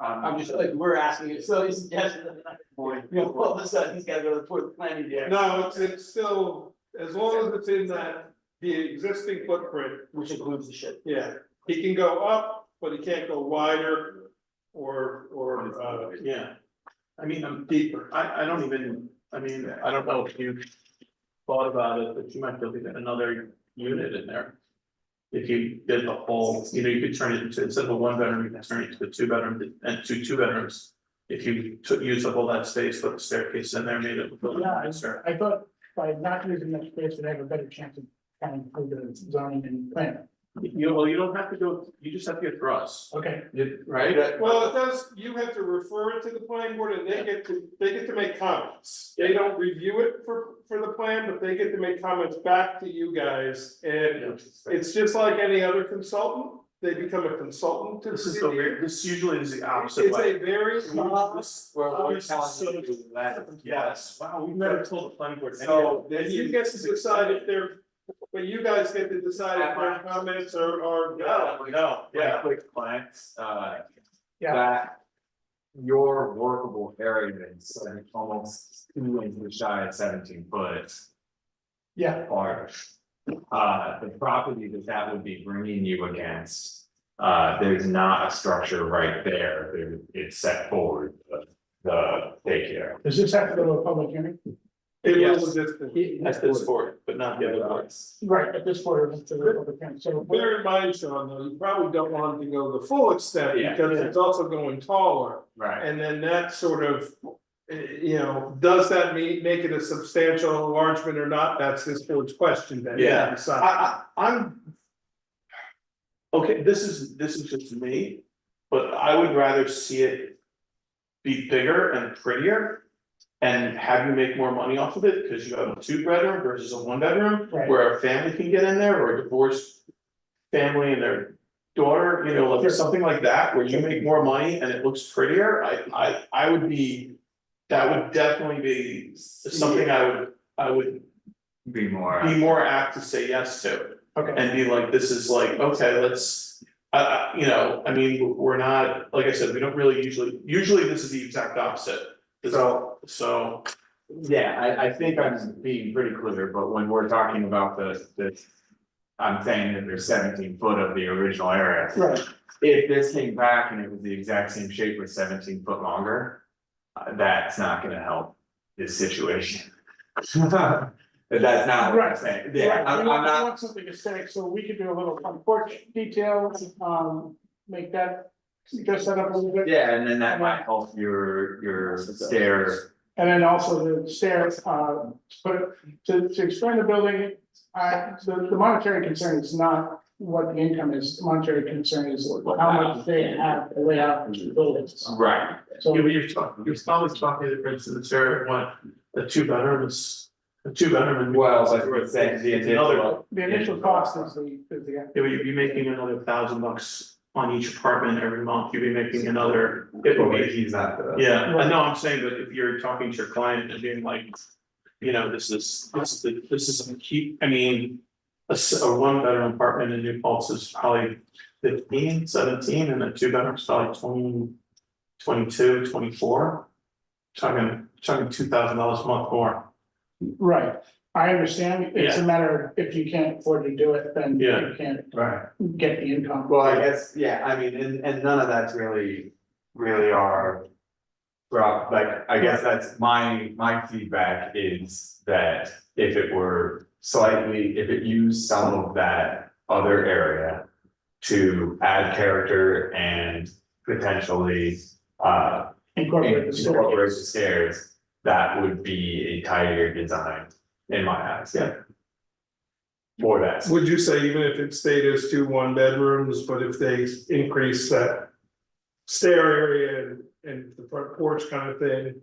I'm just like, we're asking it, so he's suggesting that, you know, all of a sudden, he's gotta go to the planning there. No, it's still, as long as it's in the existing footprint, Which includes the shed. yeah, he can go up, but he can't go wider or yeah. I mean, I'm deeper, I don't even, I mean, I don't know if you thought about it, but you might be able to get another unit in there. If you did the whole, you know, you could turn it into, instead of a 1 bedroom, you could turn it into a 2 bedroom and 2 bedrooms. If you used up all that space, put the staircase in there, made it. Yeah, I thought by not using that space, we'd have a better chance of kind of the zoning and plan. You don't have to go, you just have to get through us, Okay, right? well, it does, you have to refer it to the planning board and they get to make comments. They don't review it for the plan, but they get to make comments back to you guys, and it's just like any other consultant, they become a consultant to the This is the city. weird, this usually is the opposite It's way. a very. Yes, wow, we've never told the planning board. any of So that. then you get to decide if they're, but you guys get to decide if their comments are. No, yeah. Quick plants, yeah, that your workable area is like almost 2 inches shy of 17 foot. yeah, Or, the property that would be bringing you against, there's not a structure right there, it's set forward, the daycare. does this have to go to a public hearing? It Yes. was just. At this board, but not the other boards. Right, at this point, it's so. Bear in mind, Sean, though, you probably don't want it to go the full extent Yeah. because it's also going taller. Right, And then that sort of, does that make it a substantial enlargement or not? That's this board's question then. Yeah. I'm. Okay, this is just me, but I would rather see it be bigger and prettier. And have you make more money off of it, because you have a 2-bedroom versus a 1-bedroom, Right. where a family can get in there, or a divorced family and their daughter, like something like that, where you make more money and it looks prettier, I would be. That would definitely be something I would be more. be more apt to say yes to. Okay, And be like, this is like, okay, let's, I mean, we're not, like I said, we don't really usually this is the exact opposite. So, Yeah, I think I'm being pretty clear, but when we're talking about the. I'm saying that there's 17 foot of the original area. right, If this came back and it was the exact same shape with 17 foot longer. That's not gonna help this situation. That's not what I'm saying, yeah, right, I'm we want, we not, want something aesthetic, so we could do a little front porch detail, make that. Just set up a little bit, yeah, and then that might help your stair. and then also the stairs, to put it, to expand the building. The monetary concern is not what the income is, the monetary concern is how much they have to lay out the buildings. Right. So, you're probably talking, for instance, there, what, a 2-bedroom is. A 2-bedroom and. Well, like we're saying, the It's another- initial. the initial cost is the. Yeah, but you'd be making another $1,000 on each apartment every month, you'd be making another, it would be, He's not the. yeah, I know, I'm saying, but if you're talking to your client and being like. This is a key, I mean. A 1-bedroom apartment in New Paltz is probably 15, 17, and a 2-bedroom is probably 20, 22, 24. Talking $2,000 a month more. Right, I understand, it's a matter of if you can't afford to do it, then Yeah. you can't Right. get the income. Well, I guess, yeah, I mean, and none of that's really our. Like, I guess that's my feedback is that if it were slightly, if it used some of that other area. To add character and potentially, Incorporate the stairs. incorporate the stairs, that would be a tidier design in my eyes. Yeah. For that. Would you say even if it stayed as 2 1-bedrooms, but if they increase that stair area and the front porch kind of thing?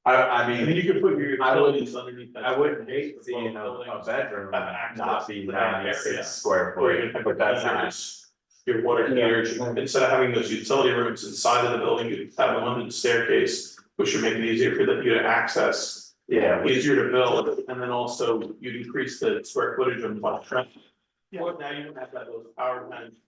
I I mean, mean, you could put your I would- utilities underneath that. I wouldn't hate seeing a bedroom Have access not be to that 96 area. square Or you foot, can but that's not. your water heaters, instead of having those utility rooms inside of the building, you have them under the staircase, which should make it easier for you to access. Yeah, Easier to build, and then also you'd increase the square footage of the traffic. Yeah. Well, now you don't have that those power lines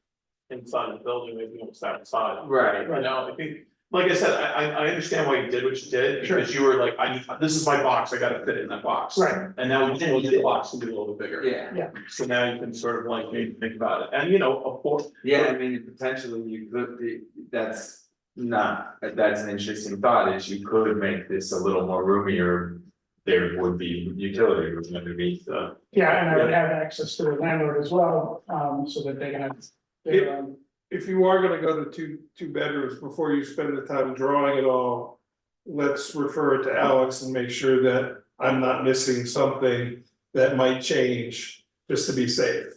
inside of the building, maybe almost outside. right, You know, I think, like I said, I understand why you did what you did, Sure. because you were like, this is my box, I gotta fit it in that box. Right. And now we change the box and do a little bit bigger. yeah, So now you can sort of like maybe think about it, and of course, yeah, I mean, potentially you could be, that's an interesting thought, is you could make this a little more roomier. There would be utility rooms underneath the. Yeah, and I would have access to the landlord as well, so that they can have. their, If you are gonna go to two bedrooms, before you spend the time drawing it all. Let's refer it to Alex and make sure that I'm not missing something that might change, just to be safe.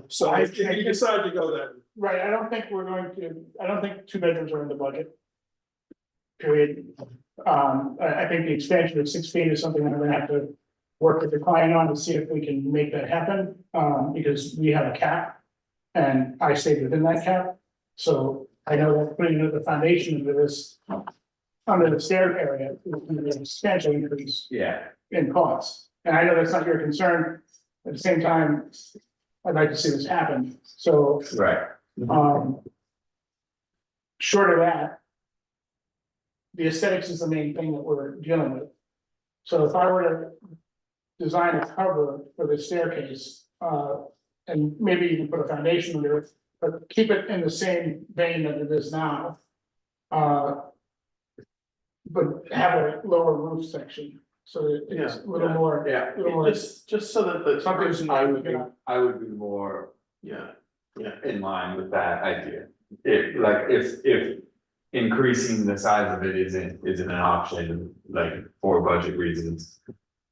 So if you decide to go that. Right, I don't think 2 bedrooms are in the budget. Period. I think the expansion of 6 feet is something I'm gonna have to work with the client on to see if we can make that happen, because we have a cap. And I stayed within that cap, so I know that putting the foundation into this. Under the stair area, is gonna be a substantial increase Yeah, in cost, and I know that's not your concern, at the same time. I'd like to see this happen, so, right, short of that. The aesthetics is the main thing that we're dealing with. So if I were to design a cover for the staircase, and maybe you can put a foundation under it, but keep it in the same vein that it is now. But have a lower roof section, so that it's Yeah, a little yeah. more, Yeah, a little more. Just so that the. Something's I would be more Yeah, in line with that idea. If increasing the size of it isn't an option, like for budget reasons.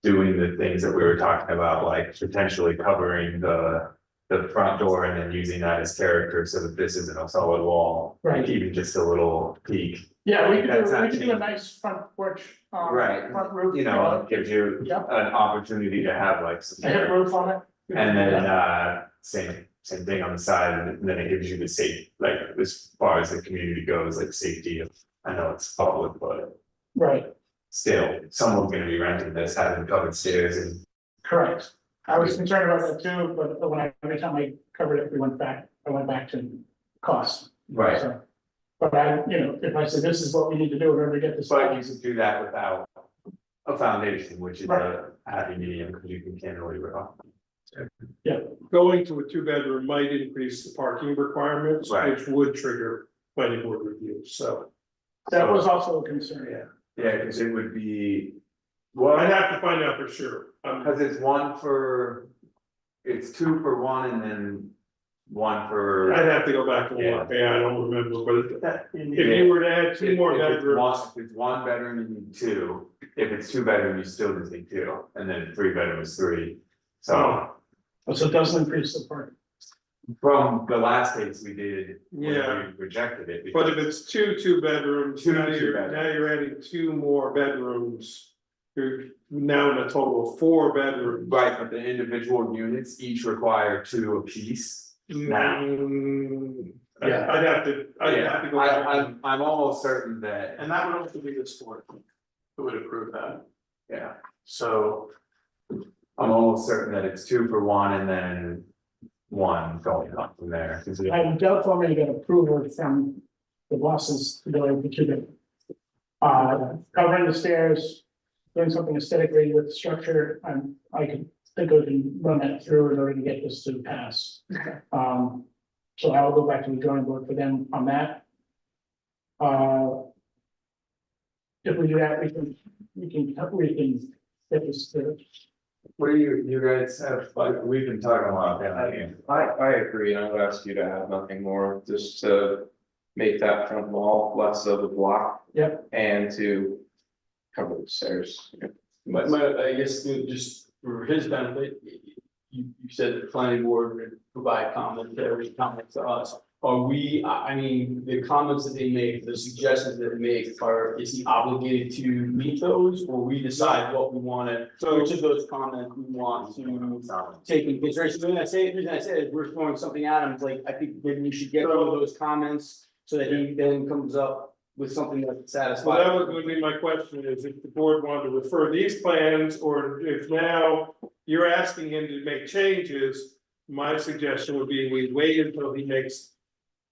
Doing the things that we were talking about, like potentially covering the front door and then using that as character so that this isn't a solid wall. Right. Even just a little peak, Yeah, we could That's do, we not could do a changing. nice front porch, Right. front roof. you know, it gives you Yep. an opportunity to have like some. A hip roof on it. And then, same thing on the side, and then it gives you the safe, like, as far as the community goes, like safety of, I know it's public, but. Right, Still, someone's gonna be renting this, having covered stairs and. correct. I was concerned about that too, but when every time I covered it, I went back to cost. So, but if I said, this is what we need to do in order to get this. But you can do that without a foundation, which is Right. a happy medium, because you can cantilever off. Going to a two-bedroom might increase the parking requirements, Right. which would trigger planning board review, so. That was also a concern. Yeah, because it would be. I'd Well, have to find out for sure. because it's one for. It's two for one and then one for. I'd have to go back and look, yeah, I don't remember, but that, in if the, you were to add two more If it's one- bedrooms, If it's one bedroom, you need two, if it's two bedroom, you still just need two, and then three bedroom is three. So, So it doesn't increase the parking. from the last case we did. when Yeah. We rejected it. but if because- it's two bedrooms, Two now bedrooms. you're adding two more bedrooms. You're now in a total of 4 bedrooms. Right, but the individual units each require two apiece. Now. Yeah, I'd have to go back. I'm almost certain that, and that would also be this board who would approve that, yeah, so. I'm almost certain that it's two for one and then one going up from there. 'Cause it- I'm doubtful I'm gonna get approval from the bosses to go into two bedroom. Covering the stairs, doing something aesthetically with the structure, I could think I can run that through in order to get this to pass. So I will go back to the drawing board for them on that. If we do that, we can get this to. What do you guys have, like, we've been talking a lot, yeah, I agree, and I would ask you to have nothing more, just to make that front wall less of a block. Yep. And to cover the stairs. I guess just for his benefit, you said the planning board would provide comments to us. Are we, I mean, the comments that they make, the suggestions that they make, is he obligated to meet those? Or we decide what we wanna, which of those comments we want to take in consideration? The reason I say is we're throwing something at him, it's like, I think maybe we should get all of those comments. So that he then comes up with something that satisfies. Well, that was gonna be my question, is if the board wanted to refer these plans, or if now you're asking him to make changes. My suggestion would be we wait until he makes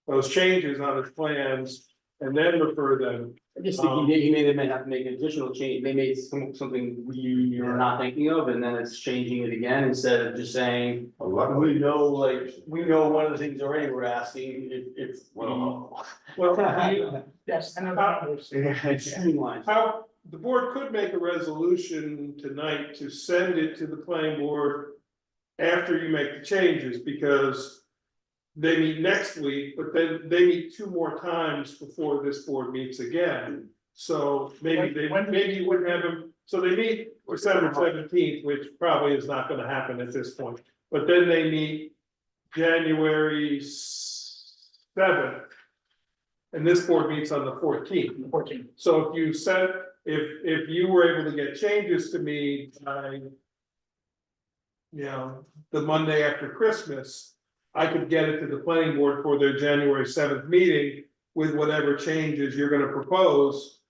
those changes on his plans and then refer them. I just think he may have to make an additional change, they made something we are not thinking of, and then it's changing it again, instead of just saying. We know, we know one of the things already we're asking, if. Well. Yes, and then Streamline. How, the board could make a resolution tonight to send it to the planning board after you make the changes, because they meet next week, but then they meet 2 more times before this board meets again. So maybe you wouldn't have them, so they meet December 17th, which probably is not gonna happen at this point. But then they meet January 7th. And this board meets on the 14th. 14. So if you said, if you were able to get changes to me by. The Monday after Christmas, I could get it to the planning board for their January 7th meeting with whatever changes you're gonna propose.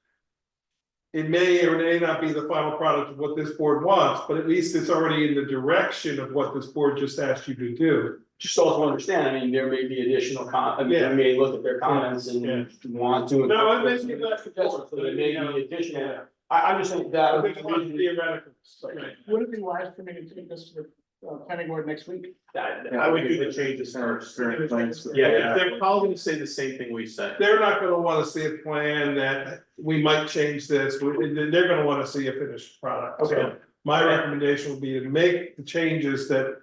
It may or may not be the final product of what this board wants, but at least it's already in the direction of what this board just asked you to do. Just also understand, I mean, there may be additional I mean, Yeah. they may look at their comments Yeah. and want to. No, it may be less. So there may be additional, Yeah. I'm just saying that. I think it's a lot of theoretical, right. Would it be wise for me to take this to the planning board next week. I would do the changes first. Current plans. Yeah, they're probably gonna say the same thing we said. They're not gonna wanna see a plan that we might change this, they're gonna wanna see a finished product. So Okay. my recommendation would be to make the changes that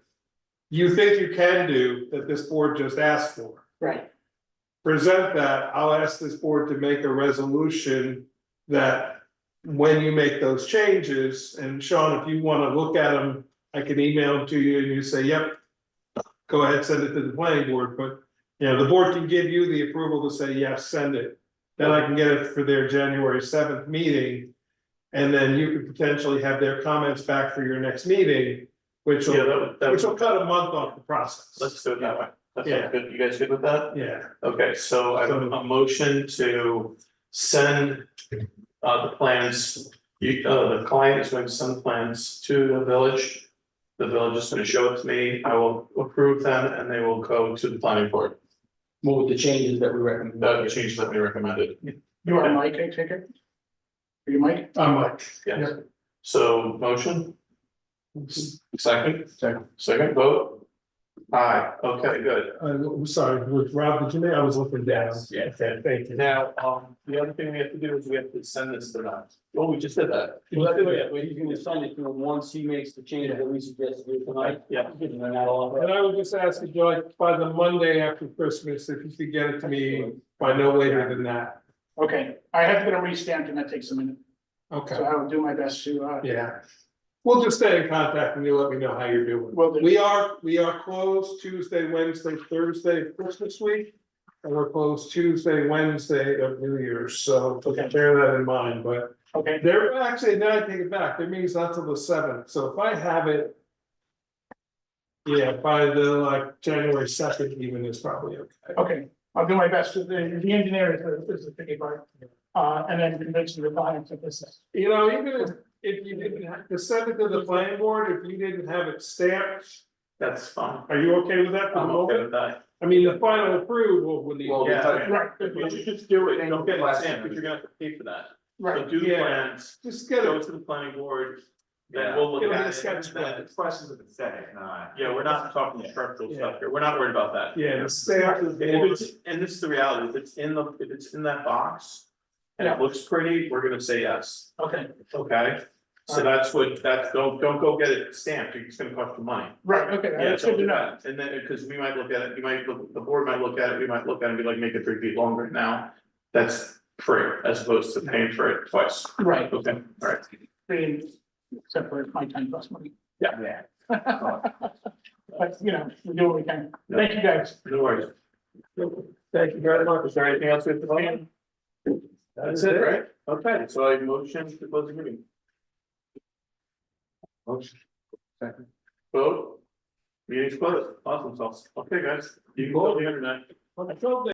you think you can do, that this board just asked for. Right. Present that, I'll ask this board to make a resolution that when you make those changes, and Sean, if you wanna look at them, I can email them to you and you say, yep. Go ahead, send it to the planning board, but, you know, the board can give you the approval to say, yes, send it. Then I can get it for their January 7th meeting. And then you could potentially have their comments back for your next meeting, which Yeah, will, that which will would, cut a month off the process. let's do it that way. That's Yeah. good. You guys good with that? Yeah, Okay, so I have a motion to send the plans. The client is going to send the plans to the village. The village is gonna show it to me. I will approve them and they will go to the planning board. Move the changes that we recommend. The changes that we recommended. You are Mike, I take it? Are you Mike? I'm like, Yes. So motion? Second vote? Aye, okay, good. I'm sorry, with Rob, did you make, I was looking down. Yeah. Okay, thank you. Now, the other thing we have to do is we have to send this to them. Well, we just did that. Well, he's gonna send it to him once he makes the change that we suggested tonight. Yeah. And then that'll. And I would just ask you, Joy, by the Monday after Christmas, if you could get it to me by no later than that. Okay, I have to get a restamp and that takes a minute, Okay, so I will do my best to, yeah. We'll just stay in contact and you'll let me know how you're doing. will do. We are closed Tuesday, Wednesday, Thursday, of Christmas week. And we're closed Tuesday, Wednesday of New Year's, so bear that in mind, but Okay, there, actually, now I take it back, there means not till the 7th, so if I have it. Yeah, by the like January 2nd even is probably okay. okay, I'll do my best. The engineer is the tricky part. And then convince the client that this is. You know, even if you didn't have to send it to the planning board, if you didn't have it stamped, That's fine. are you okay with that for the I'm okay moment? with that. I mean, the final approval would need. Well, Yeah. Right, You should just do it, don't get it stamped, because you're gonna have to pay for that. So right, do the Yeah. plans, Just get go it, to the planning board, then Yeah. we'll look It'll be at a it. sketch and then- It's questions of aesthetic, not. Yeah, we're not talking structural Yeah. stuff here, we're not worried about that. yeah, the stamp is. And if it's, and this is the reality, if it's in that box. And it looks pretty, we're gonna say yes, okay, okay? So that's don't go get it stamped, it's gonna cost you money. right, okay, Yeah, that's don't good to do know. that, and then, because we might look at it, the board might look at it, we might look at it and be like, make it 3 feet longer now. That's free, as opposed to paying for it twice, Right, okay, alright. free, except for my time plus money. Yeah. But, you know, we do what we can. Thank you, guys. No worries. Thank you very much, is there anything else we have to vote on? That's it, right? Okay, so I motion to close the meeting. Motion. Second. Vote. Meeting's closed, awesome sauce, okay, guys, you can go to the internet. I told